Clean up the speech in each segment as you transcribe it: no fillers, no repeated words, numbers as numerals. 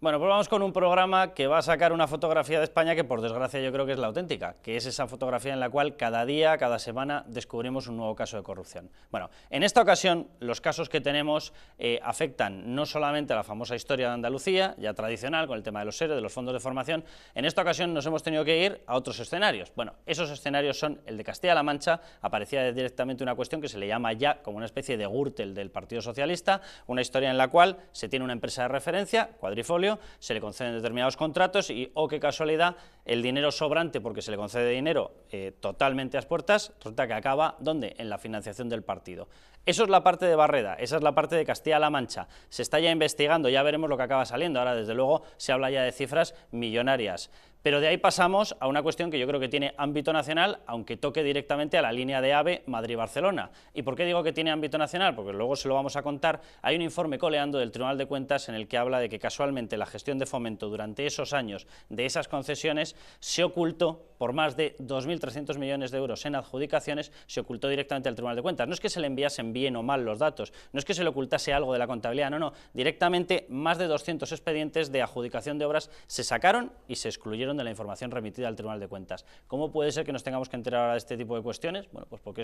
Bueno, pues vamos con un programa que va a sacar una fotografía de España que por desgracia yo creo que es la auténtica, que es esa fotografía en la cual cada día, cada semana descubrimos un nuevo caso de corrupción. Bueno, en esta ocasión los casos que tenemos afectan no solamente a la famosa historia de Andalucía, ya tradicional, con el tema de los ERE, de los fondos de formación. En esta ocasión nos hemos tenido que ir a otros escenarios. Bueno, esos escenarios son el de Castilla-La Mancha. Aparecía directamente una cuestión que se le llama ya como una especie de Gürtel del Partido Socialista, una historia en la cual se tiene una empresa de referencia, Cuadrifolio, se le conceden determinados contratos y, oh qué casualidad, el dinero sobrante, porque se le concede dinero totalmente a las puertas, resulta que acaba, ¿dónde? En la financiación del partido. Eso es la parte de Barreda, esa es la parte de Castilla-La Mancha. Se está ya investigando, ya veremos lo que acaba saliendo. Ahora, desde luego, se habla ya de cifras millonarias. Pero de ahí pasamos a una cuestión que yo creo que tiene ámbito nacional, aunque toque directamente a la línea de AVE Madrid-Barcelona. ¿Y por qué digo que tiene ámbito nacional? Porque luego se lo vamos a contar. Hay un informe coleando del Tribunal de Cuentas en el que habla de que casualmente la gestión de Fomento durante esos años de esas concesiones se ocultó por más de 2.300 millones de euros en adjudicaciones, se ocultó directamente al Tribunal de Cuentas. No es que se le enviasen bien o mal los datos, no es que se le ocultase algo de la contabilidad, no, directamente más de 200 expedientes de adjudicación de obras se sacaron y se excluyeron de la información remitida al Tribunal de Cuentas. ¿Cómo puede ser que nos tengamos que enterar ahora de este tipo de cuestiones? Bueno, pues porque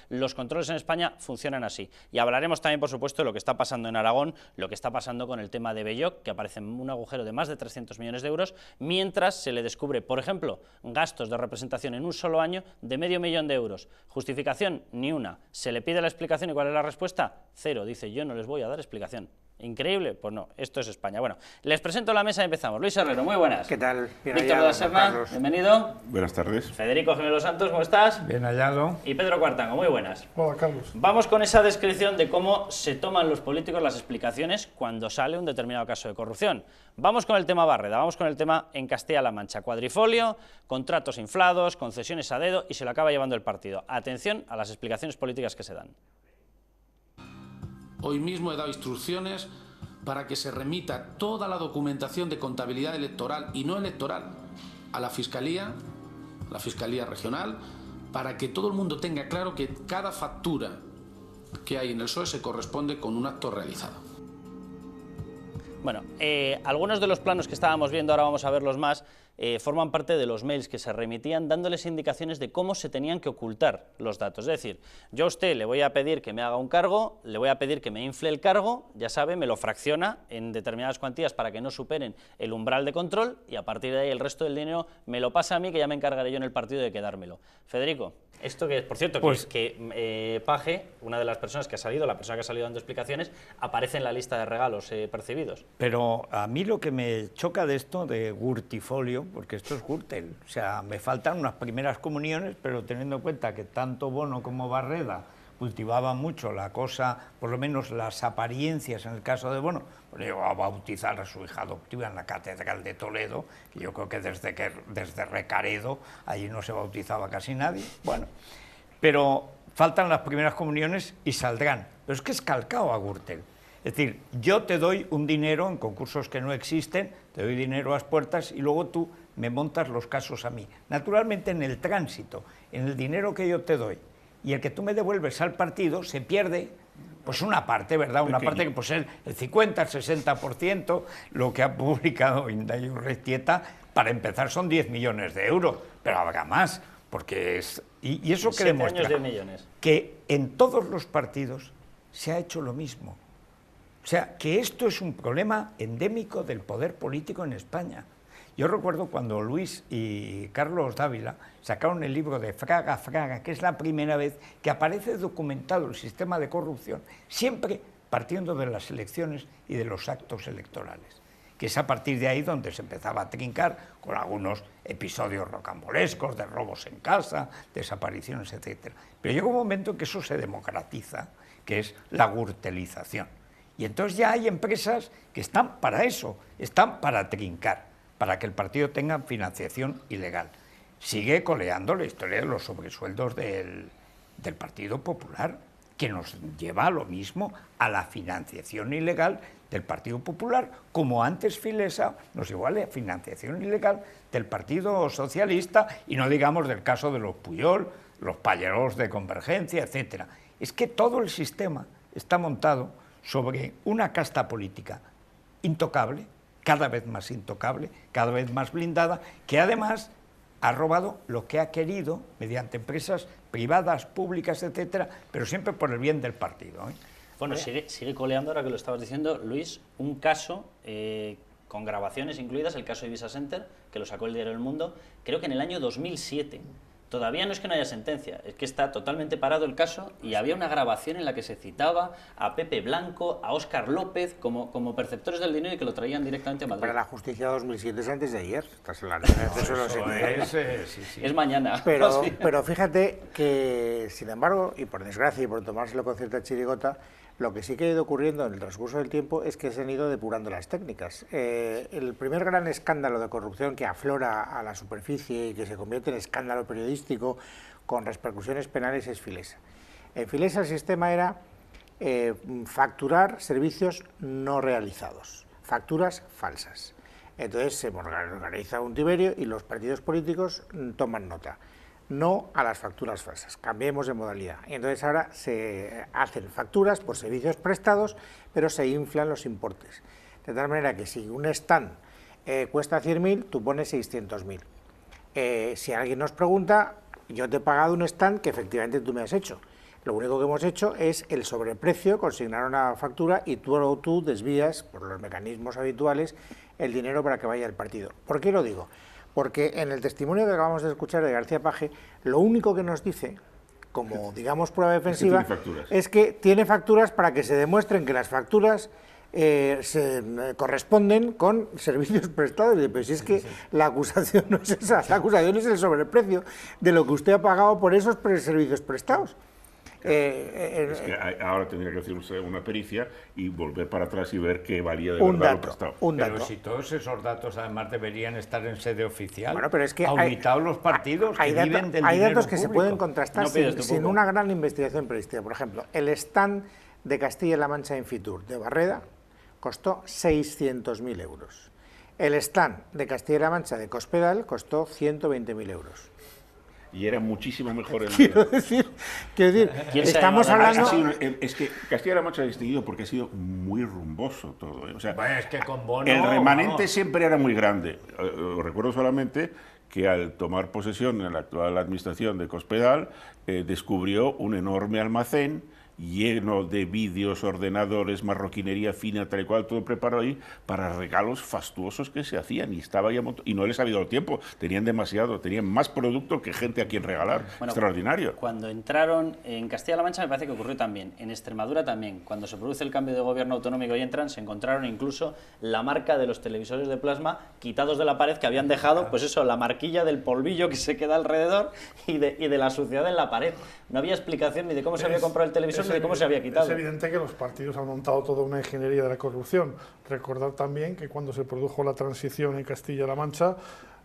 los controles en España funcionan así. Y hablaremos también, por supuesto, de lo que está pasando en Aragón, lo que está pasando con el tema de Belloc, que aparece en un agujero de más de 300 millones de euros, mientras se le descubre, por ejemplo, gastos de representación en un solo año de medio millón de euros. Justificación, ni una. Se le pide la explicación y ¿cuál es la respuesta? Cero. Dice, yo no les voy a dar explicación. ¿Increíble? Pues no, esto es España. Bueno, les presento la mesa y empezamos. Luis Herrero, muy buenas. ¿Qué tal? Bien Víctor de la Serna, bienvenido. Buenas tardes. Federico Gemelo Santos, ¿cómo estás? Bien hallado. Y Pedro Cuartango, muy buenas. Hola, Carlos. Vamos con esa descripción de cómo se toman los políticos las explicaciones cuando sale un determinado caso de corrupción. Vamos con el tema Barreda, vamos con el tema en Castilla-La Mancha. Cuadrifolio, contratos inflados, concesiones a dedo y se lo acaba llevando el partido. Atención a las explicaciones políticas que se dan. Hoy mismo he dado instrucciones para que se remita toda la documentación de contabilidad electoral y no electoral a la Fiscalía Regional, para que todo el mundo tenga claro que cada factura que hay en el PSOE se corresponde con un acto realizado. Bueno, algunos de los planos que estábamos viendo, ahora vamos a verlos más, forman parte de los mails que se remitían dándoles indicaciones de cómo se tenían que ocultar los datos. Es decir, yo a usted le voy a pedir que me haga un cargo, le voy a pedir que me infle el cargo, ya sabe, me lo fracciona en determinadas cuantías para que no superen el umbral de control y a partir de ahí el resto del dinero me lo pasa a mí, que ya me encargaré yo en el partido de quedármelo. Federico, esto que es, por cierto, pues, que Paje, una de las personas que ha salido, la persona que ha salido dando explicaciones, aparece en la lista de regalos percibidos. Pero a mí lo que me choca de esto, de Gürtifolio, porque esto es Gürtel, o sea, me faltan unas primeras comuniones, pero teniendo en cuenta que tanto Bono como Barreda cultivaban mucho la cosa, por lo menos las apariencias en el caso de Bono, pues llegó a bautizar a su hija adoptiva en la Catedral de Toledo, que yo creo que desde Recaredo allí no se bautizaba casi nadie, bueno, pero faltan las primeras comuniones y saldrán, pero es que es calcado a Gürtel. Es decir, yo te doy un dinero en concursos que no existen, te doy dinero a las puertas y luego tú me montas los casos a mí. Naturalmente en el tránsito, en el dinero que yo te doy y el que tú me devuelves al partido, se pierde pues una parte, ¿verdad? Una parte que pues el 50, el 60%, lo que ha publicado Indayo Urrestieta, para empezar son 10 millones de euros, pero habrá más, porque es... Y eso que demuestra 10 millones. Que en todos los partidos se ha hecho lo mismo. O sea, que esto es un problema endémico del poder político en España. Yo recuerdo cuando Luis y Carlos Dávila sacaron el libro de Fraga Fraga, que es la primera vez que aparece documentado el sistema de corrupción, siempre partiendo de las elecciones y de los actos electorales, que es a partir de ahí donde se empezaba a trincar con algunos episodios rocambolescos, de robos en casa, desapariciones, etc. Pero llega un momento que eso se democratiza, que es la gürtelización. Y entonces ya hay empresas que están para eso, están para trincar, para que el partido tenga financiación ilegal. Sigue coleando la historia de los sobresueldos del Partido Popular, que nos lleva a lo mismo, a la financiación ilegal del Partido Popular, como antes Filesa nos llevó a la financiación ilegal del Partido Socialista, y no digamos del caso de los Puyol, los payeros de Convergencia, etc. Es que todo el sistema está montado sobre una casta política intocable, cada vez más intocable, cada vez más blindada, que además ha robado lo que ha querido mediante empresas privadas, públicas, etcétera, pero siempre por el bien del partido, ¿eh? Bueno, sigue coleando, ahora que lo estabas diciendo, Luis, un caso con grabaciones incluidas, el caso Ibiza Center, que lo sacó el diario El Mundo, creo que en el año 2007. Todavía no es que no haya sentencia, es que está totalmente parado el caso y había una grabación en la que se citaba a Pepe Blanco, a Óscar López como perceptores del dinero y que lo traían directamente a Madrid. Para la justicia 2007 es antes de ayer. Es mañana. Pero fíjate que, sin embargo, y por desgracia y por tomárselo con cierta chirigota, lo que sí que ha ido ocurriendo en el transcurso del tiempo es que se han ido depurando las técnicas. El primer gran escándalo de corrupción que aflora a la superficie y que se convierte en escándalo periodístico con repercusiones penales es Filesa. En Filesa el sistema era facturar servicios no realizados, facturas falsas. Entonces se organiza un tiberio y los partidos políticos toman nota. No a las facturas falsas, cambiemos de modalidad. Y entonces ahora se hacen facturas por servicios prestados, pero se inflan los importes. De tal manera que si un stand cuesta 100.000, tú pones 600.000. Si alguien nos pregunta, yo te he pagado un stand que efectivamente tú me has hecho. Lo único que hemos hecho es el sobreprecio, consignar una factura y tú desvías, por los mecanismos habituales, el dinero para que vaya al partido. ¿Por qué lo digo? Porque en el testimonio que acabamos de escuchar de García Paje, lo único que nos dice, como digamos prueba defensiva, es que tiene facturas para que se demuestren que las facturas se corresponden con servicios prestados. Pero si es que la acusación no es esa, la acusación es el sobreprecio de lo que usted ha pagado por esos servicios prestados. Es que ahora tendría que hacer una pericia y volver para atrás y ver qué valía de verdad lo prestado. Pero si todos esos datos además deberían estar en sede oficial, bueno, pero es que auditados los partidos que viven del hay dinero datos que público. Se pueden contrastar sin una gran investigación periodística. Por ejemplo, el stand de Castilla-La Mancha en Fitur de Barreda costó 600.000 euros. El stand de Castilla-La Mancha de Cospedal costó 120.000 euros. Y era muchísimo mejor el quiero decir estamos hablando... Es que Castilla-La Mancha ha distinguido porque ha sido muy rumboso todo, ¿eh? O sea, bueno, es que con Bono, el remanente siempre era muy grande. Recuerdo solamente que al tomar posesión en la actual administración de Cospedal, descubrió un enorme almacén lleno de vídeos, ordenadores, marroquinería fina, tal y cual, todo preparado ahí para regalos fastuosos que se hacían, y estaba ya y no les ha habido el tiempo, tenían demasiado, tenían más producto que gente a quien regalar. Bueno, extraordinario. Cuando entraron en Castilla-La Mancha me parece que ocurrió también, en Extremadura también, cuando se produce el cambio de gobierno autonómico y entran, se encontraron incluso la marca de los televisores de plasma quitados de la pared, que habían dejado, pues eso, la marquilla del polvillo que se queda alrededor y de la suciedad en la pared. No había explicación ni de cómo se había comprado el televisor, de cómo se había quitado. Es evidente que los partidos han montado toda una ingeniería de la corrupción. Recordar también que cuando se produjo la transición en Castilla-La Mancha,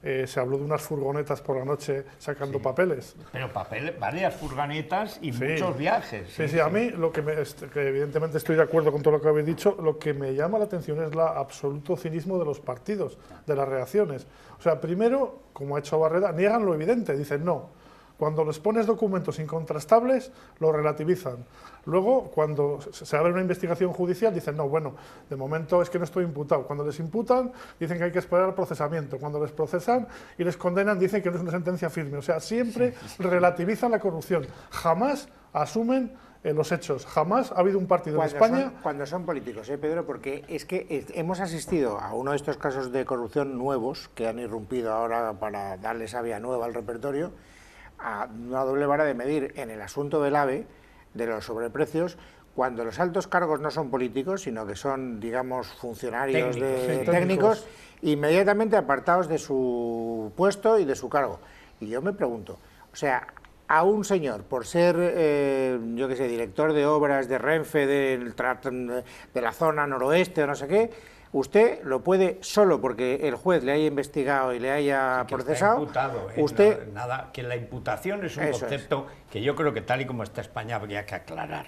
se habló de unas furgonetas por la noche sacando papeles. Pero papeles, varias furgonetas y muchos viajes. Sí, a mí, que evidentemente estoy de acuerdo con todo lo que habéis dicho, lo que me llama la atención es el absoluto cinismo de los partidos, de las reacciones. O sea, primero, como ha hecho Barreda, niegan lo evidente, dicen no. Cuando les pones documentos incontrastables, lo relativizan. Luego, cuando se abre una investigación judicial, dicen, no, bueno, de momento es que no estoy imputado. Cuando les imputan, dicen que hay que esperar al procesamiento. Cuando les procesan y les condenan, dicen que no es una sentencia firme. O sea, siempre relativizan la corrupción. Jamás asumen los hechos. Jamás ha habido un partido en España... Cuando son políticos, Pedro, porque es que hemos asistido a uno de estos casos de corrupción nuevos que han irrumpido ahora para darle savia nueva al repertorio, a una doble vara de medir en el asunto del AVE, de los sobreprecios, cuando los altos cargos no son políticos, sino que son, digamos, funcionarios técnicos, inmediatamente apartados de su puesto y de su cargo. Y yo me pregunto, o sea, a un señor, por ser, yo qué sé, director de obras de Renfe, de la zona noroeste o no sé qué, usted lo puede, solo porque el juez le haya investigado y le haya procesado, imputado, usted... que la imputación es un concepto que yo creo que tal y como está España habría que aclarar.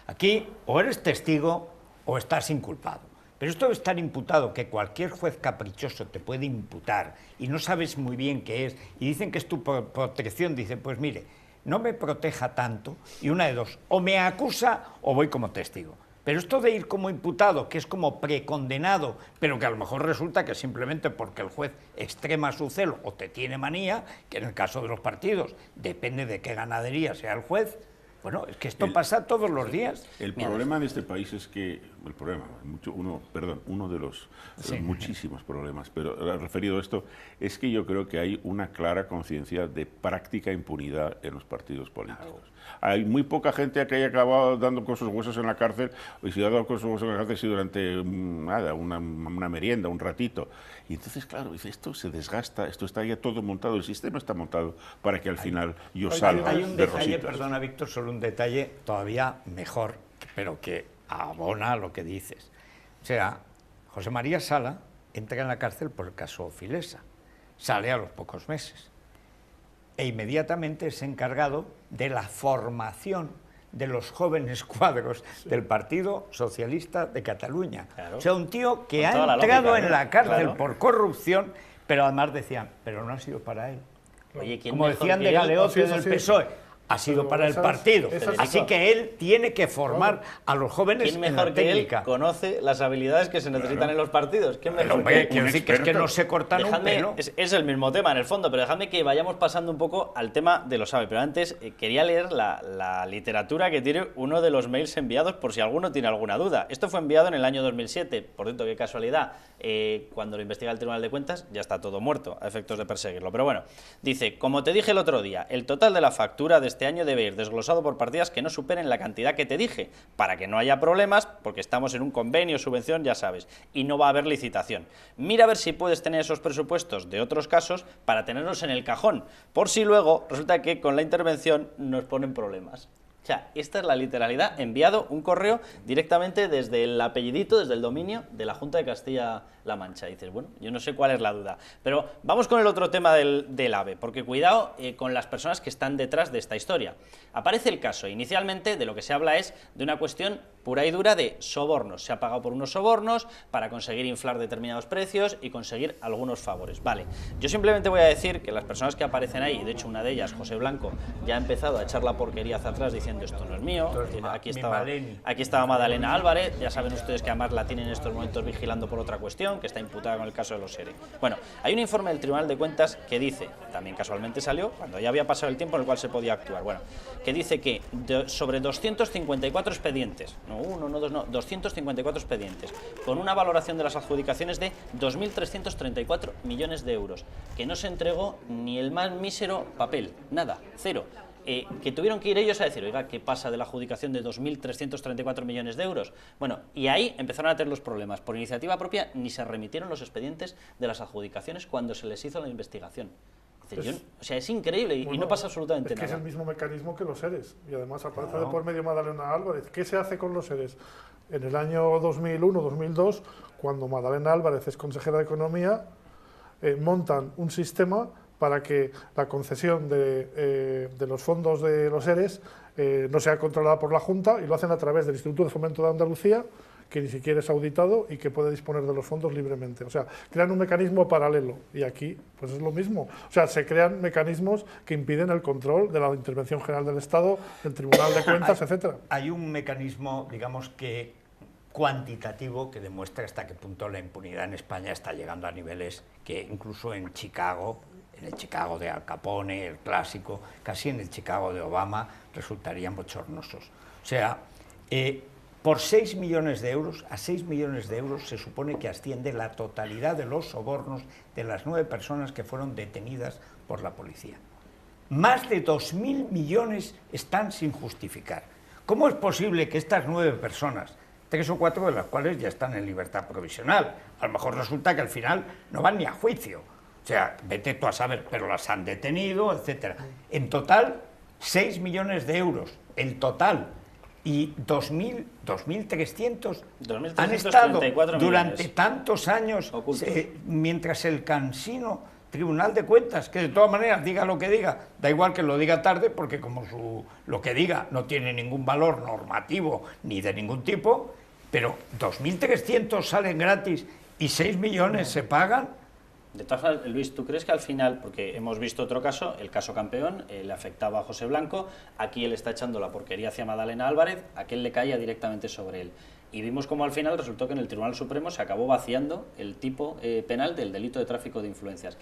Aquí o eres testigo o estás inculpado. Pero esto de estar imputado, que cualquier juez caprichoso te puede imputar y no sabes muy bien qué es, y dicen que es tu protección, dicen, pues mire, no me proteja tanto, y una de dos, o me acusa o voy como testigo. Pero esto de ir como imputado, que es como precondenado, pero que a lo mejor resulta que simplemente porque el juez extrema su celo o te tiene manía, que en el caso de los partidos depende de qué ganadería sea el juez, bueno, es que esto pasa todos los días. El problema de este país es que, uno de los muchísimos problemas, pero referido a esto, es que yo creo que hay una clara conciencia de práctica impunidad en los partidos políticos. Hay muy poca gente que haya acabado dando con sus huesos en la cárcel, y si ha dado con sus huesos en la cárcel, si durante una merienda, un ratito. Y entonces, claro, dice, esto se desgasta, esto está ya todo montado, el sistema está montado para que al final yo salga Hay un de detalle, rositas. perdona Víctor, solo un detalle todavía mejor, pero que abona lo que dices. O sea, José María Sala entra en la cárcel por el caso Filesa, sale a los pocos meses e inmediatamente es encargado de la formación de los jóvenes cuadros del Partido Socialista de Cataluña. Claro. O sea, un tío que Con ha toda la entrado lógica, en la cárcel claro. por corrupción, pero además decían, pero no ha sido para él. Oye, ¿quién Como mejor decían que de él? Galeote Sí, del sí. PSOE, ha sido Pero para el esas- partido. esas- Así que él tiene que formar a los jóvenes ¿Quién en mejor la que él técnica. conoce las habilidades que se necesitan en los partidos? ¿Quién Pero, mejor hombre, que él? quiero decir que es que no se cortan un Dejadme, pelo. es el mismo tema en el fondo, pero dejadme que vayamos pasando un poco al tema de los AVE. Pero antes quería leer la literatura que tiene uno de los mails enviados por si alguno tiene alguna duda. Esto fue enviado en el año 2007, por cierto, qué casualidad, cuando lo investiga el Tribunal de Cuentas ya está todo muerto a efectos de perseguirlo. Pero bueno, dice, como te dije el otro día, el total de la factura de este año debe ir desglosado por partidas que no superen la cantidad que te dije, para que no haya problemas, porque estamos en un convenio, subvención, ya sabes, y no va a haber licitación. Mira a ver si puedes tener esos presupuestos de otros casos para tenerlos en el cajón, por si luego resulta que con la intervención nos ponen problemas. O sea, esta es la literalidad, enviado un correo directamente desde el apellidito, desde el dominio de la Junta de Castilla-La Mancha. Y dices, bueno, yo no sé cuál es la duda. Pero vamos con el otro tema del AVE, porque cuidado con las personas que están detrás de esta historia. Aparece el caso, inicialmente de lo que se habla es de una cuestión pura y dura de sobornos. Se ha pagado por unos sobornos para conseguir inflar determinados precios y conseguir algunos favores. Vale, yo simplemente voy a decir que las personas que aparecen ahí, de hecho una de ellas, José Blanco, ya ha empezado a echar la porquería hacia atrás diciendo esto no es mío, aquí estaba Madalena Álvarez, ya saben ustedes que además la tienen en estos momentos vigilando por otra cuestión, que está imputada con el caso de los ERE. Bueno, hay un informe del Tribunal de Cuentas que dice, también casualmente salió, cuando ya había pasado el tiempo en el cual se podía actuar, bueno, que dice que sobre 254 expedientes, no uno, no dos, no, 254 expedientes, con una valoración de las adjudicaciones de 2.334 millones de euros, que no se entregó ni el más mísero papel, nada, cero. Que tuvieron que ir ellos a decir, oiga, ¿qué pasa de la adjudicación de 2.334 millones de euros? Bueno, y ahí empezaron a tener los problemas. Por iniciativa propia ni se remitieron los expedientes de las adjudicaciones cuando se les hizo la investigación. O sea, es increíble y no pasa absolutamente nada. Es el mismo mecanismo que los ERES. Y además aparece de por medio Madalena Álvarez. ¿Qué se hace con los ERES? En el año 2001-2002, cuando Madalena Álvarez es consejera de Economía, montan un sistema para que la concesión de los fondos de los ERES no sea controlada por la Junta, y lo hacen a través del Instituto de Fomento de Andalucía, que ni siquiera es auditado y que puede disponer de los fondos libremente. O sea, crean un mecanismo paralelo, y aquí pues es lo mismo. O sea, se crean mecanismos que impiden el control de la Intervención General del Estado, del Tribunal de Cuentas, etcétera. Hay un mecanismo, digamos que cuantitativo, que demuestra hasta qué punto la impunidad en España está llegando a niveles que incluso en Chicago, en el Chicago de Al Capone, el clásico, casi en el Chicago de Obama, resultarían bochornosos. O sea, por 6 millones de euros, a 6 millones de euros se supone que asciende la totalidad de los sobornos de las 9 personas que fueron detenidas por la policía. Más de 2.000 millones están sin justificar. ¿Cómo es posible que estas 9 personas, 3 o 4 de las cuales ya están en libertad provisional, a lo mejor resulta que al final no van ni a juicio? O sea, vete tú a saber, pero las han detenido, etcétera. En total, 6 millones de euros, el total, y 2.300 han estado durante tantos años, mientras el cansino Tribunal de Cuentas, que de todas maneras diga lo que diga, da igual que lo diga tarde, porque como lo que diga no tiene ningún valor normativo ni de ningún tipo, pero 2.300 salen gratis y 6 millones se pagan. De todas formas, Luis, ¿tú crees que al final, porque hemos visto otro caso, el caso Campeón, le afectaba a José Blanco, aquí él está echando la porquería hacia Madalena Álvarez, aquel le caía directamente sobre él? Y vimos cómo al final resultó que en el Tribunal Supremo se acabó vaciando el tipo penal del delito de tráfico de influencias.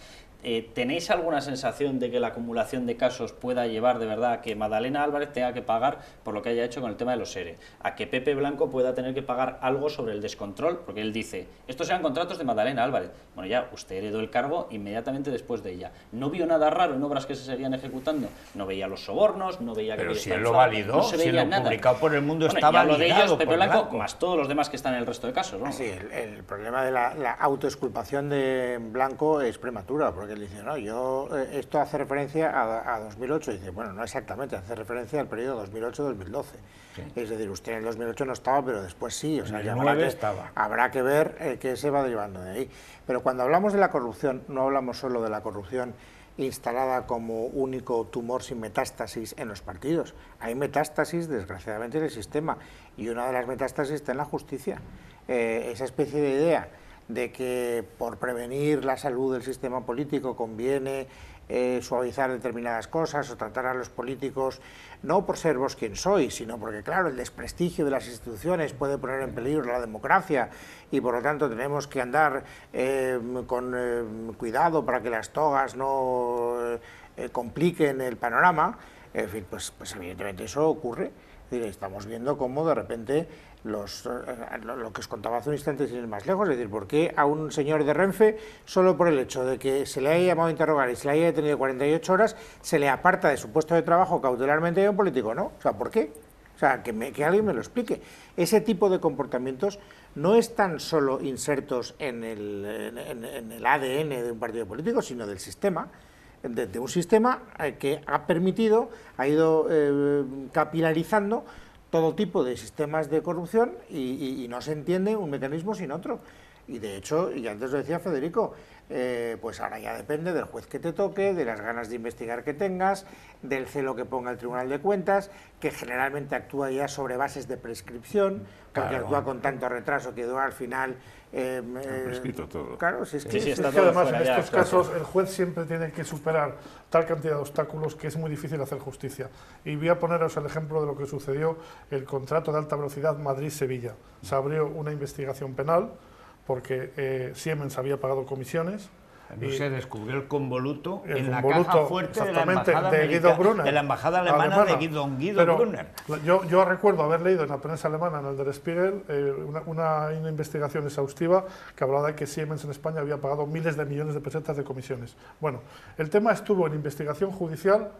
¿Tenéis alguna sensación de que la acumulación de casos pueda llevar de verdad a que Madalena Álvarez tenga que pagar por lo que haya hecho con el tema de los ERE? A que Pepe Blanco pueda tener que pagar algo sobre el descontrol, porque él dice, estos eran contratos de Madalena Álvarez. Bueno, ya, usted heredó el cargo inmediatamente después de ella. No vio nada raro en obras que se seguían ejecutando. No veía los sobornos, no veía que... Pero si él lo validó, no se veía si nada. lo publicado por El Mundo Bueno, estaba lo de ligado ellos, Pepe por Blanco, más todos los demás que están en el resto de casos, ¿no? Sí, el problema de la autoexculpación de Blanco es prematura, porque él dice, no, esto hace referencia a 2008, y dice, bueno, no exactamente, hace referencia al periodo 2008-2012. Sí. Es decir, usted en el 2008 no estaba, pero después sí, o sea, en el 9 estaba. Habrá que ver qué se va derivando de ahí. Pero cuando hablamos de la corrupción, no hablamos solo de la corrupción instalada como único tumor sin metástasis en los partidos. Hay metástasis, desgraciadamente, en el sistema, y una de las metástasis está en la justicia. Esa especie de idea de que por prevenir la salud del sistema político conviene suavizar determinadas cosas o tratar a los políticos, no por ser vos quien sois, sino porque, claro, el desprestigio de las instituciones puede poner en peligro la democracia y, por lo tanto, tenemos que andar con cuidado para que las togas no compliquen el panorama. En fin, pues evidentemente eso ocurre. Es decir, estamos viendo cómo de repente lo que os contaba hace un instante sin ir más lejos, es decir, ¿por qué a un señor de Renfe, solo por el hecho de que se le haya llamado a interrogar y se le haya detenido 48 horas, se le aparta de su puesto de trabajo cautelarmente y a un político no? O sea, ¿por qué? O sea, que alguien me lo explique. Ese tipo de comportamientos no están solo insertos en el ADN de un partido político, sino del sistema, de un sistema que ha permitido, ha ido capilarizando todo tipo de sistemas de corrupción y no se entiende un mecanismo sin otro. Y de hecho, y antes lo decía Federico, pues ahora ya depende del juez que te toque, de las ganas de investigar que tengas, del celo que ponga el Tribunal de Cuentas, que generalmente actúa ya sobre bases de prescripción, porque actúa con tanto retraso que al final... prescrito todo. Claro, si es que, es que además en estos casos el juez siempre tiene que superar tal cantidad de obstáculos que es muy difícil hacer justicia. Y voy a poneros el ejemplo de lo que sucedió el contrato de alta velocidad Madrid-Sevilla. Se abrió una investigación penal porque Siemens había pagado comisiones. Y se descubrió el convoluto en la convoluto, caja fuerte de la embajada alemana de Guido Brunner. Yo recuerdo haber leído en la prensa alemana, en el Der Spiegel, una investigación exhaustiva que hablaba de que Siemens en España había pagado miles de millones de pesetas de comisiones. Bueno, el tema estuvo en investigación judicial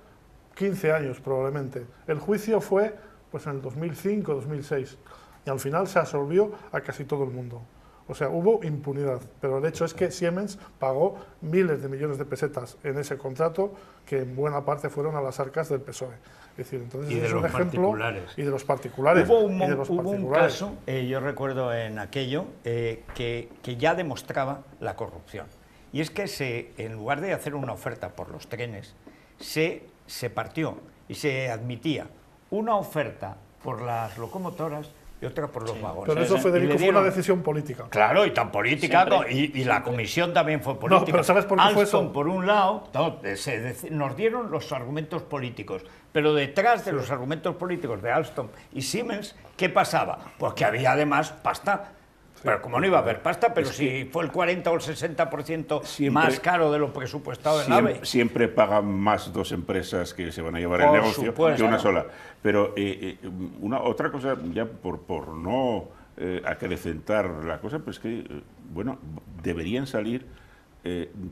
15 años probablemente. El juicio fue pues en el 2005, 2006 y al final se absolvió a casi todo el mundo. O sea, hubo impunidad, pero el hecho es que Siemens pagó miles de millones de pesetas en ese contrato, que en buena parte fueron a las arcas del PSOE. Es decir, entonces es un ejemplo. Y de los particulares. Hubo un caso, yo recuerdo en aquello, que ya demostraba la corrupción. Y es que en lugar de hacer una oferta por los trenes, se partió y se admitía una oferta por las locomotoras y otra por los vagones. Pero eso, Federico, fue una decisión política. Claro, y tan política, y la comisión también fue política. No, pero ¿sabes por qué fue eso? Por un lado, nos dieron los argumentos políticos, pero detrás de los argumentos políticos de Alstom y Siemens, ¿qué pasaba? Pues que había además pasta. Pero como no iba a haber pasta, pero si fue el 40 o el 60% más caro de lo presupuestado del AVE. Siempre pagan más dos empresas que se van a llevar el negocio que una sola. Pero otra cosa, ya por no acrecentar la cosa, pues que, bueno, deberían salir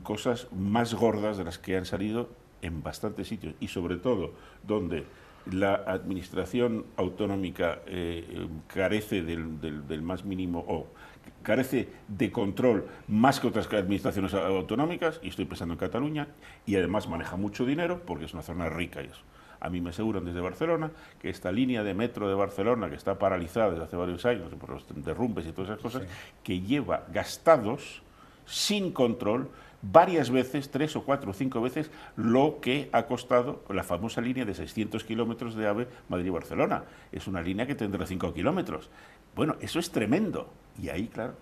cosas más gordas de las que han salido en bastantes sitios. Y sobre todo, donde la administración autonómica carece del más mínimo o carece de control más que otras administraciones autonómicas, y estoy pensando en Cataluña, y además maneja mucho dinero porque es una zona rica y eso. A mí me aseguran desde Barcelona que esta línea de metro de Barcelona, que está paralizada desde hace varios años por los derrumbes y todas esas cosas, que lleva gastados sin control varias veces, 3 o 4 o 5 veces, lo que ha costado la famosa línea de 600 kilómetros de AVE Madrid-Barcelona. Es una línea que tendrá 5 kilómetros. Bueno, eso es tremendo. Y ahí, claro,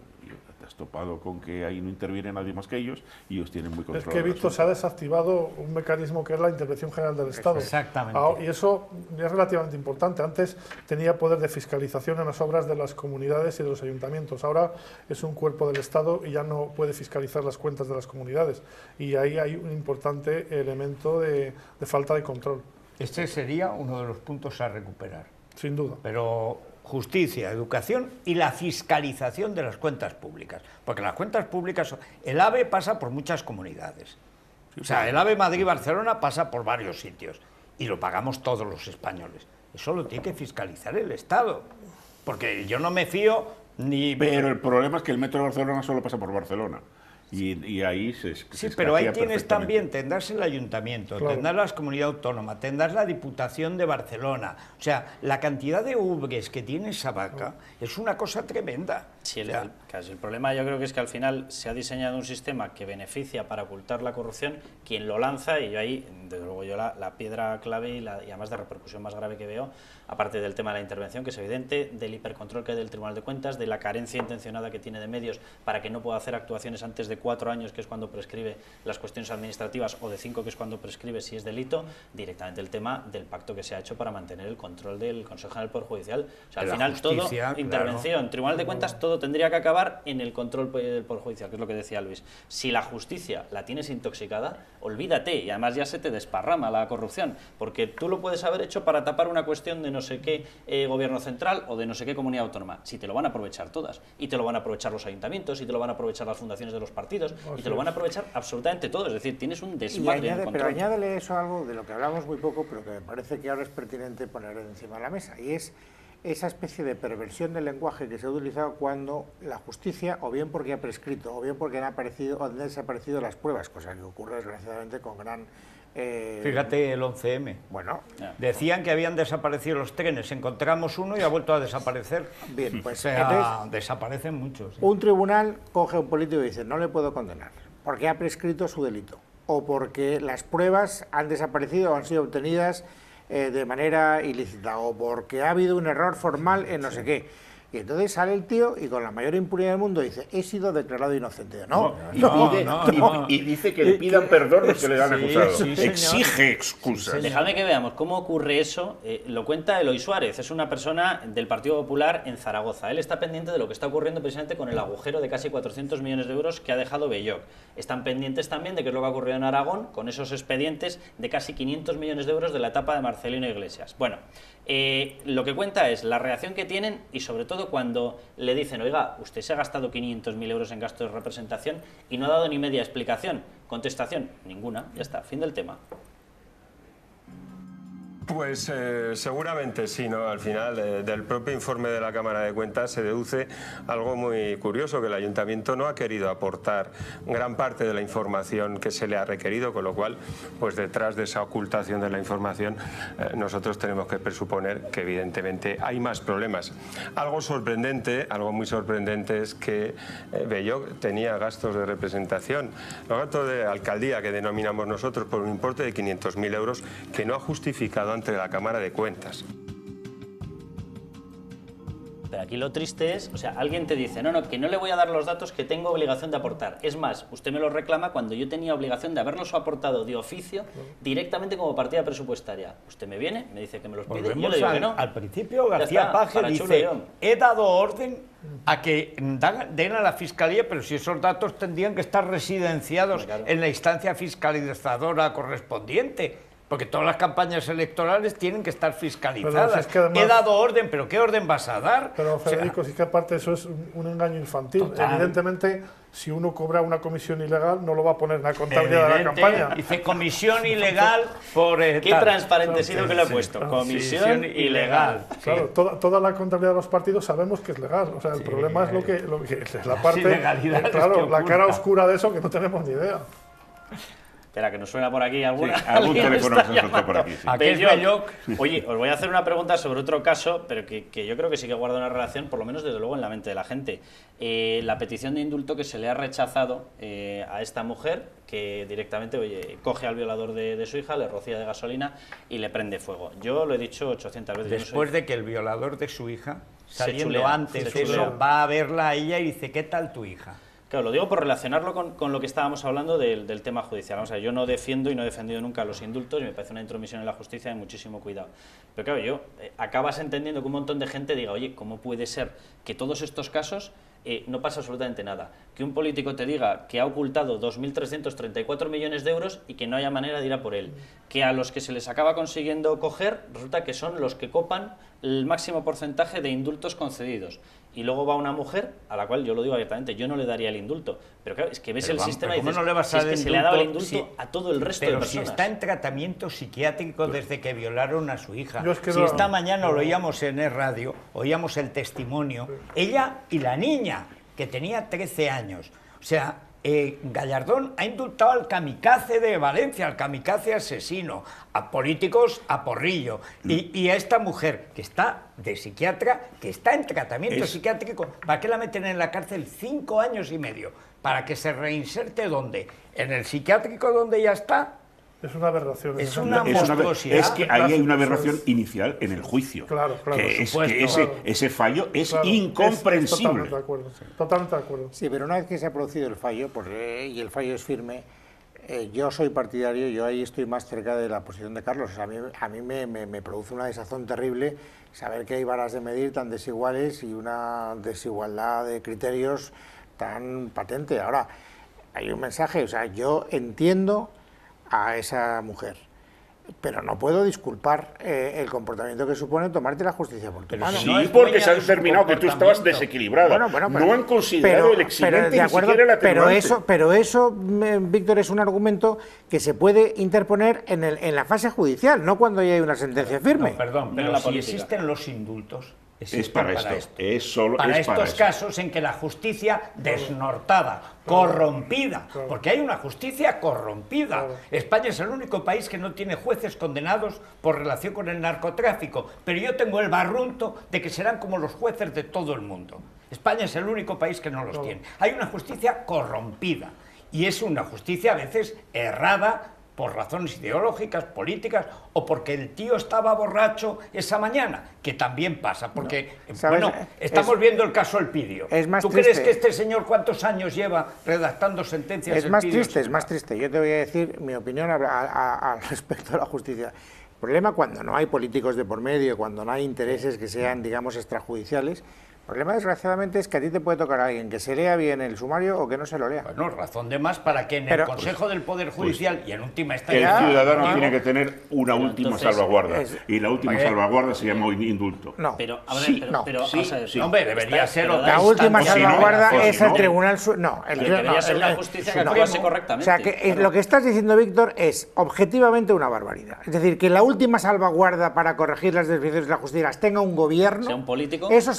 has topado con que ahí no interviene nadie más que ellos y ellos tienen muy controlado. Es que he visto, se ha desactivado un mecanismo que es la intervención general del Estado. Exactamente. Y eso es relativamente importante. Antes tenía poder de fiscalización en las obras de las comunidades y de los ayuntamientos. Ahora es un cuerpo del Estado y ya no puede fiscalizar las cuentas de las comunidades. Y ahí hay un importante elemento de falta de control. Este sería uno de los puntos a recuperar. Sin duda. Pero justicia, educación y la fiscalización de las cuentas públicas. Porque las cuentas públicas, el AVE pasa por muchas comunidades. O sea, el AVE Madrid-Barcelona pasa por varios sitios y lo pagamos todos los españoles. Eso lo tiene que fiscalizar el Estado. Porque yo no me fío ni... Pero el problema es que el metro de Barcelona solo pasa por Barcelona. Y ahí se Sí, pero ahí tienes perfectamente. también, tendrás el ayuntamiento, Claro. tendrás la comunidad autónoma, tendrás la Diputación de Barcelona. O sea, la cantidad de ubres que tiene esa vaca es una cosa tremenda. Sí, O sea, el problema yo creo que es que al final se ha diseñado un sistema que beneficia para ocultar la corrupción quien lo lanza, y yo ahí, desde luego, yo la piedra clave y además de repercusión más grave que veo, aparte del tema de la intervención, que es evidente, del hipercontrol que hay del Tribunal de Cuentas, de la carencia intencionada que tiene de medios para que no pueda hacer actuaciones antes de 4 años, que es cuando prescribe las cuestiones administrativas, o de 5, que es cuando prescribe si es delito, directamente el tema del pacto que se ha hecho para mantener el control del Consejo General del Poder Judicial. O sea, al De la final justicia, todo, claro. intervención, Tribunal de Cuentas, todo tendría que acabar en el control del Poder Judicial, que es lo que decía Luis. Si la justicia la tienes intoxicada, olvídate, y además ya se te desparrama la corrupción, porque tú lo puedes haber hecho para tapar una cuestión de no sé qué gobierno central o de no sé qué comunidad autónoma. Si te lo van a aprovechar todas, y te lo van a aprovechar los ayuntamientos, y te lo van a aprovechar las fundaciones de los partidos, y te lo van a aprovechar absolutamente todo. Es decir, tienes un desmadre en el Pero control. añádele eso a algo de lo que hablamos muy poco, pero que me parece que ahora es pertinente poner encima de la mesa, y es esa especie de perversión del lenguaje que se ha utilizado cuando la justicia, o bien porque ha prescrito, o bien porque han desaparecido las pruebas, cosa que ocurre desgraciadamente con gran... fíjate el 11M. Bueno, Decían que habían desaparecido los trenes, encontramos uno y ha vuelto a desaparecer. bien, O pues sea, entonces, desaparecen muchos. un tribunal coge a un político y dice, no le puedo condenar, porque ha prescrito su delito, o porque las pruebas han desaparecido o han sido obtenidas de manera ilícita, o porque ha habido un error formal en no sé qué. Y entonces sale el tío y con la mayor impunidad del mundo dice, he sido declarado inocente. Y dice que le pidan perdón los que le han acusado. sí, señor. Exige excusas. Dejadme que veamos cómo ocurre eso. Lo cuenta Eloy Suárez, es una persona del Partido Popular en Zaragoza. Él está pendiente de lo que está ocurriendo precisamente con el agujero de casi 400 millones de euros que ha dejado Belloc. Están pendientes también de qué es lo que ha ocurrido en Aragón con esos expedientes de casi 500 millones de euros de la etapa de Marcelino Iglesias. Bueno, lo que cuenta es la reacción que tienen, y sobre todo cuando le dicen, oiga, usted se ha gastado 500.000 euros en gastos de representación y no ha dado ni media explicación. Contestación, ninguna, ya está, fin del tema. Pues seguramente sí, ¿no? Al final del propio informe de la Cámara de Cuentas se deduce algo muy curioso, que el Ayuntamiento no ha querido aportar gran parte de la información que se le ha requerido, con lo cual, pues detrás de esa ocultación de la información, nosotros tenemos que presuponer que evidentemente hay más problemas. Algo sorprendente, algo muy sorprendente es que Belloc tenía gastos de representación, los gastos de alcaldía que denominamos nosotros, por un importe de 500.000 euros que no ha justificado ante la Cámara de Cuentas. Pero aquí lo triste es, o sea, alguien te dice, no, que no le voy a dar los datos que tengo obligación de aportar. Es más, usted me los reclama cuando yo tenía obligación de haberlos aportado de oficio directamente como partida presupuestaria. Usted me viene, me dice que me los pide, y yo Volvemos le digo que no. al principio, Ya García está, Paje para chulo dice, yo. he dado orden a que den a la Fiscalía, pero si esos datos tendrían que estar residenciados Claro. en la instancia fiscalizadora correspondiente. Porque todas las campañas electorales tienen que estar fiscalizadas. Pero si es que además- He dado orden, pero ¿qué orden vas a dar? Pero O sea, Federico, si es que aparte eso es un engaño infantil. Total. Evidentemente, si uno cobra una comisión ilegal, no lo va a poner en la contabilidad de la evidente, campaña. dice comisión ilegal por... Qué tal. transparente he sido que lo he puesto. Comisión ilegal. Claro, toda la contabilidad de los partidos sabemos que es legal. O sea, el problema es lo que es la parte, ilegalidades claro, que la cara oculta. oscura de eso que no tenemos ni idea. Espera, que nos suena por aquí alguna. Sí, algún alguien teléfono está nos ha saltado por llamando. aquí, sí. Aquí es Belloc. Oye, os voy a hacer una pregunta sobre otro caso, pero que yo creo que sí que guarda una relación, por lo menos desde luego en la mente de la gente. La petición de indulto que se le ha rechazado a esta mujer, que directamente, oye, coge al violador de su hija, le rocía de gasolina y le prende fuego. Yo lo he dicho 800 veces. yo no soy- Después de que el violador de su hija saliendo chulea, antes se de eso, chulea. va a verla a ella y dice, ¿qué tal tu hija? Claro, lo digo por relacionarlo con lo que estábamos hablando del tema judicial. Vamos a ver, yo no defiendo y no he defendido nunca los indultos y me parece una intromisión en la justicia de muchísimo cuidado. Pero claro, acabas entendiendo que un montón de gente diga, oye, ¿cómo puede ser que todos estos casos no pasa absolutamente nada? Que un político te diga que ha ocultado 2.334 millones de euros y que no haya manera de ir a por él. Que a los que se les acaba consiguiendo coger, resulta que son los que copan el máximo porcentaje de indultos concedidos. Y luego va una mujer, a la cual yo lo digo abiertamente, yo no le daría el indulto. Pero claro, es que ves el sistema y dices, ¿cómo no le vas a si es dar que se le ha dado el indulto indulto a todo el resto de pero personas. si está en tratamiento psiquiátrico desde que violaron a su hija. Yo es que si no- esta mañana lo oíamos en el radio, oíamos el testimonio, ella y la niña, que tenía 13 años. O sea, Gallardón ha indultado al kamikaze de Valencia, al kamikaze asesino, a políticos a porrillo, y a esta mujer que está de psiquiatra, que está en tratamiento psiquiátrico. ¿Para qué la meten en la cárcel 5 años y medio? ¿Para que se reinserte dónde? ¿En el psiquiátrico donde ya está? Es una aberración. Es eso. una monstruosidad. Es que ahí hay una Eso aberración es. inicial en el juicio. Claro, que por es supuesto. que Claro. ese fallo es Claro, incomprensible. totalmente de acuerdo. Totalmente de acuerdo. Sí, pero una vez que se ha producido el fallo, y el fallo es firme, yo soy partidario, yo ahí estoy más cerca de la posición de Carlos. O sea, a mí me produce una desazón terrible saber que hay varas de medir tan desiguales y una desigualdad de criterios tan patente. Ahora, hay un mensaje, o sea, yo entiendo a esa mujer, pero no puedo disculpar el comportamiento que supone tomarte la justicia por tu Pero mano. si Sí, no es porque dueña se han de su determinado que tú estabas comportamiento. desequilibrada. Bueno, no han considerado el excelente de ni acuerdo, siquiera el atenuante. pero eso, Víctor, es un argumento que se puede interponer en la fase judicial, no cuando ya hay una sentencia firme. No, perdón, No pero en la si política. existen los indultos, existen Es para esto, es solo para es para estos eso. casos en que la justicia desnortada, corrompida, porque hay una justicia corrompida. España es el único país que no tiene jueces condenados por relación con el narcotráfico, pero yo tengo el barrunto de que serán como los jueces de todo el mundo. España es el único país que no los tiene. Hay una justicia corrompida y es una justicia a veces errada por razones ideológicas, políticas, o porque el tío estaba borracho esa mañana, que también pasa, porque, ¿Sabes? bueno, estamos viendo el caso Elpidio. es más ¿Tú triste. crees que este señor cuántos años lleva redactando sentencias? Es más Elpidio, triste, es más triste. Yo te voy a decir mi opinión al respecto de la justicia. El problema cuando no hay políticos de por medio, cuando no hay intereses que sean, digamos, extrajudiciales, el problema, desgraciadamente, es que a ti te puede tocar a alguien que se lea bien el sumario o que no se lo lea. Bueno, razón de más para que en Pero, el Consejo del Poder Judicial y en última El instancia... ciudadano no. tiene que tener una última entonces, salvaguarda. es- Y la última Oye, salvaguarda se llama indulto. No. Pero, a ver, Sí, pero, no, pero sí, vamos a ver, sí. Hombre, debería ser pero otra La da- última o si no, salvaguarda o si es no. el Tribunal No, Que debería ser una justicia que no. actuase O correctamente. sea, que Claro. lo que estás diciendo, Víctor, es objetivamente una barbaridad. Es decir, que la última salvaguarda para corregir las desviaciones de la justicia las tenga un gobierno, Sea un político. eso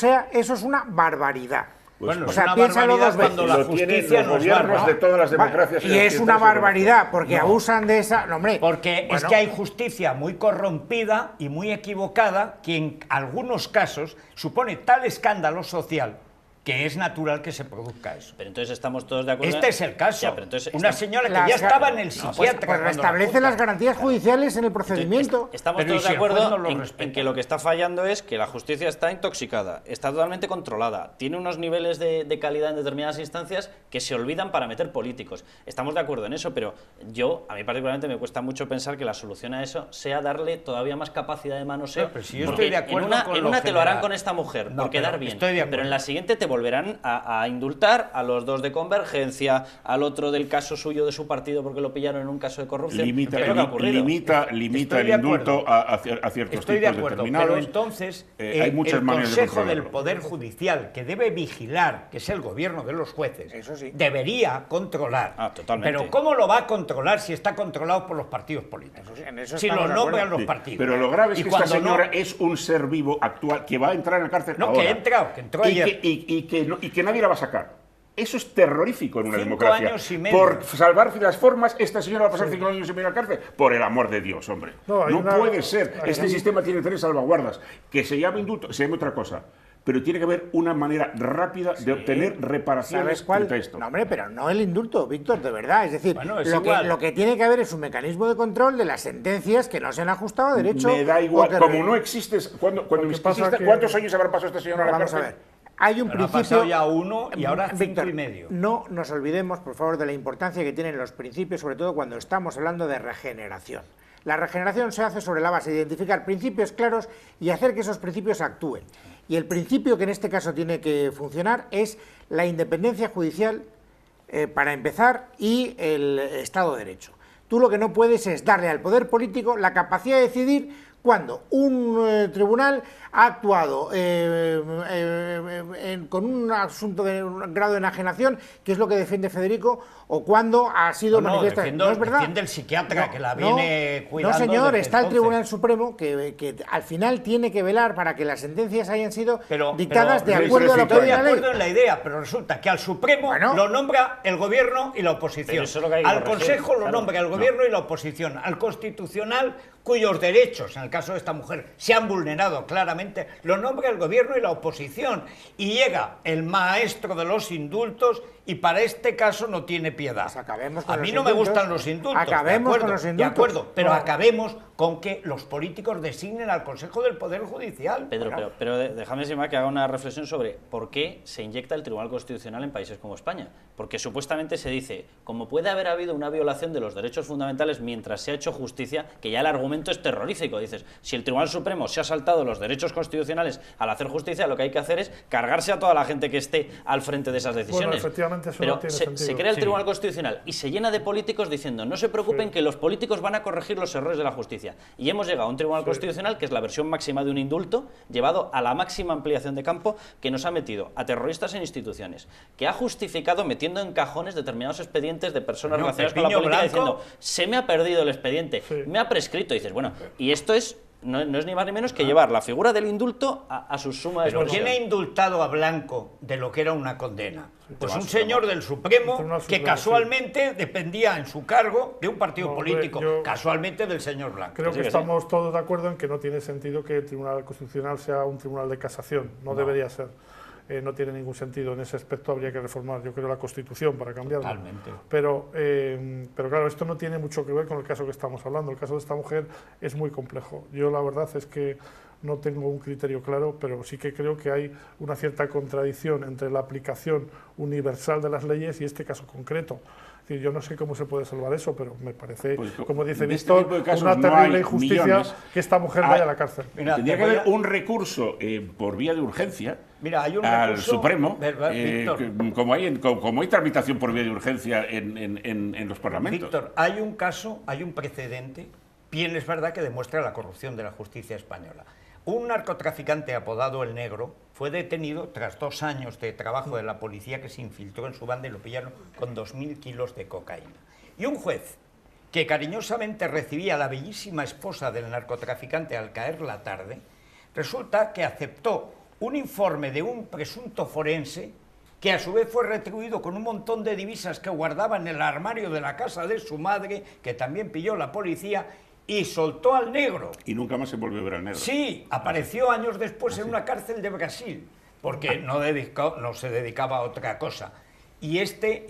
es una barbaridad. Bueno, o es sea, una piénsalo barbaridad dos veces. cuando la Lo tienen justicia los no es gobiernos bárbara. de todas las democracias. Y es una occidentales barbaridad, porque abusan de esa... No, hombre, Porque es bueno, que hay justicia muy corrompida y muy equivocada que en algunos casos supone tal escándalo social que es natural que se produzca eso. Pero entonces estamos todos de acuerdo. Este es el caso. Ya, pero entonces Una estamos- señora que Las ya ga- estaba en el pues psiquiatra. cuando la restablece juzgan. las garantías judiciales en el procedimiento. Estamos Pero ¿y todos si de el juez acuerdo no lo en respeta? que lo que está fallando es que la justicia está intoxicada, está totalmente controlada, tiene unos niveles de calidad en determinadas instancias que se olvidan para meter políticos. Estamos de acuerdo en eso, pero a mí particularmente me cuesta mucho pensar que la solución a eso sea darle todavía más capacidad de manoseo. No, pero si yo porque estoy de acuerdo en una, con en lo una te lo harán general. con esta mujer, No, por quedar pero bien, estoy de acuerdo. pero en la siguiente te volverán a indultar a los dos de Convergencia, al otro del caso suyo de su partido porque lo pillaron en un caso de corrupción. Limita, ¿Qué es lo que ha ocurrido? limita Estoy el de indulto acuerdo. a ciertos Estoy de tipos acuerdo, determinados. pero entonces hay muchas el maneras de Consejo del controlarlo. Poder Judicial, que debe vigilar, que es el gobierno de los jueces, Eso sí. debería controlar. Ah, totalmente. Pero ¿cómo lo va a controlar si está controlado por los partidos políticos? En eso Si estamos lo de acuerdo. nombran los Sí, partidos. pero lo grave es Y que esta cuando no- señora es un ser vivo actual que va a entrar en la cárcel No, ahora. que entró y ayer. y que nadie la va a sacar. Eso es terrorífico en una 5 democracia. años y medio. Por salvar las formas, esta señora va a pasar 5 años y medio en la cárcel. Por el amor de Dios, hombre. No, hay No una- puede ser. hay Este una- sistema tiene 3 salvaguardas. Que se llame indulto, se llame otra cosa. pero tiene que haber una manera rápida de obtener reparaciones frente a esto. No, hombre, pero no el indulto, Víctor, de verdad. Es decir, bueno, es lo que tiene que haber es un mecanismo de control de las sentencias que no se han ajustado a derecho. Me da igual, como no existe... ¿Cuántos años habrá pasado este señor a la Vamos cárcel? a ver. Hay un Pero principio... ha pasado ya 1 y ahora 5 Víctor, y medio. No nos olvidemos, por favor, de la importancia que tienen los principios, sobre todo cuando estamos hablando de regeneración. La regeneración se hace sobre la base de identificar principios claros y hacer que esos principios actúen. Y el principio que en este caso tiene que funcionar es la independencia judicial, para empezar, y el Estado de Derecho. Tú lo que no puedes es darle al poder político la capacidad de decidir cuando un tribunal ha actuado con un asunto de un grado de enajenación, que es lo que defiende Federico, o cuando ha sido manifestado. No es verdad. Defiende el psiquiatra que la viene cuidando. No, señor, desde está el entonces. Tribunal Supremo que al final tiene que velar para que las sentencias hayan sido dictadas de acuerdo a lo que estoy de dice la ley. acuerdo en la idea, pero resulta que al Supremo lo nombra el Gobierno y la oposición. Eso es lo que hay que Al corregir, Consejo lo claro. nombra el Gobierno y la oposición. Al Constitucional, cuyos derechos, en el caso de esta mujer, se han vulnerado claramente, lo nombra el Gobierno y la oposición. Y llega el maestro de los indultos y para este caso no tiene piedad. Pues acabemos con a mí los no me indultos. gustan los indultos. Acabemos con los De indultos. acuerdo, pero No. acabemos con que los políticos designen al Consejo del Poder Judicial. Pedro, Bueno, pero déjame, Sima, que haga una reflexión sobre por qué se inyecta el Tribunal Constitucional en países como España. Porque supuestamente se dice, como puede haber habido una violación de los derechos fundamentales mientras se ha hecho justicia, que ya el argumento es terrorífico. Dices, si el Tribunal Supremo se ha saltado los derechos constitucionales al hacer justicia, lo que hay que hacer es cargarse a toda la gente que esté al frente de esas decisiones. Bueno, efectivamente eso pero no tiene se sentido. crea el Sí. Tribunal Constitucional y se llena de políticos diciendo, no se preocupen que los políticos van a corregir los errores de la justicia. Y hemos llegado a un Tribunal Constitucional que es la versión máxima de un indulto, llevado a la máxima ampliación de campo, que nos ha metido a terroristas en instituciones, que ha justificado metiendo en cajones determinados expedientes de personas relacionadas con la Pepiño política, Blanco. diciendo, se me ha perdido el expediente, me ha prescrito. Y dices, bueno, y esto es... No es ni más ni menos que llevar la figura del indulto a su suma de ¿Pero expresión. quién ha indultado a Blanco de lo que era una condena? Pues un Tribunal señor del Supremo Tribunal que Supremo, casualmente dependía en su cargo de un partido No, político, yo casualmente del señor Blanco. Creo que sí. estamos todos de acuerdo en que no tiene sentido que el Tribunal Constitucional sea un tribunal de casación. No debería ser. No tiene ningún sentido. En ese aspecto habría que reformar, yo creo, la Constitución para cambiarla. Totalmente. Pero claro, esto no tiene mucho que ver con el caso que estamos hablando. El caso de esta mujer es muy complejo. Yo la verdad es que no tengo un criterio claro, pero sí que creo que hay una cierta contradicción entre la aplicación universal de las leyes y este caso concreto. Es decir, yo no sé cómo se puede salvar eso, pero me parece, Pues, como dice de este Víctor, tipo de casos una no terrible hay injusticia millones. que esta mujer vaya a la cárcel. Mira, Tendría te que voy haber a- un recurso por vía de urgencia Mira, hay un al recurso, Supremo, ¿verdad, Víctor? como hay tramitación por vía de urgencia en los parlamentos. Víctor, hay un caso, hay un precedente, bien es verdad que demuestra la corrupción de la justicia española. Un narcotraficante apodado El Negro fue detenido tras 2 años de trabajo de la policía que se infiltró en su banda y lo pillaron con 2.000 kilos de cocaína. Y un juez que cariñosamente recibía a la bellísima esposa del narcotraficante al caer la tarde, resulta que aceptó un informe de un presunto forense que a su vez fue retribuido con un montón de divisas que guardaba en el armario de la casa de su madre, que también pilló la policía, y soltó al negro. Y nunca más se volvió a ver al negro. Sí, apareció años después en una cárcel de Brasil, porque no se dedicaba a otra cosa. Y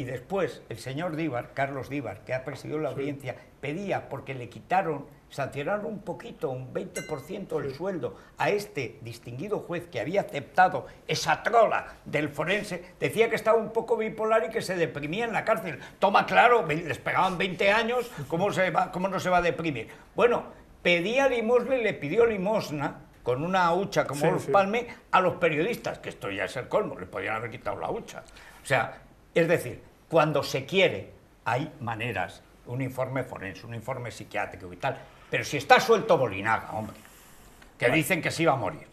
después el señor Díbar, Carlos Díbar, que ha presidido la audiencia, pedía, porque le quitaron, sancionaron un poquito, un 20% el sueldo a este distinguido juez que había aceptado esa trola del forense, decía que estaba un poco bipolar y que se deprimía en la cárcel. Toma claro, les pegaban 20 años, ¿cómo no se va a deprimir? Bueno, pedía limosna y le pidió limosna con una hucha como Olof Palme a los periodistas, que esto ya es el colmo, le podían haber quitado la hucha. O sea, es decir, cuando se quiere, hay maneras, un informe forense, un informe psiquiátrico y tal, pero si está suelto Bolinaga, hombre, que dicen que se iba a morir.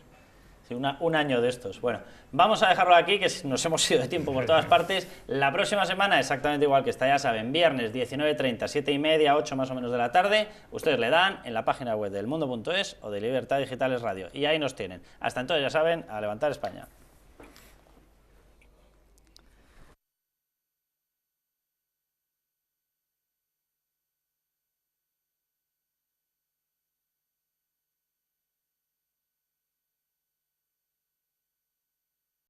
Sí, un año de estos. Bueno, vamos a dejarlo aquí, que nos hemos ido de tiempo por todas partes. La próxima semana, exactamente igual que está, ya saben, viernes 19:30, 7:30, 8 más o menos de la tarde. Ustedes le dan en la página web del Mundo.es o de Libertad Digitales Radio. Y ahí nos tienen. Hasta entonces, ya saben, a levantar España.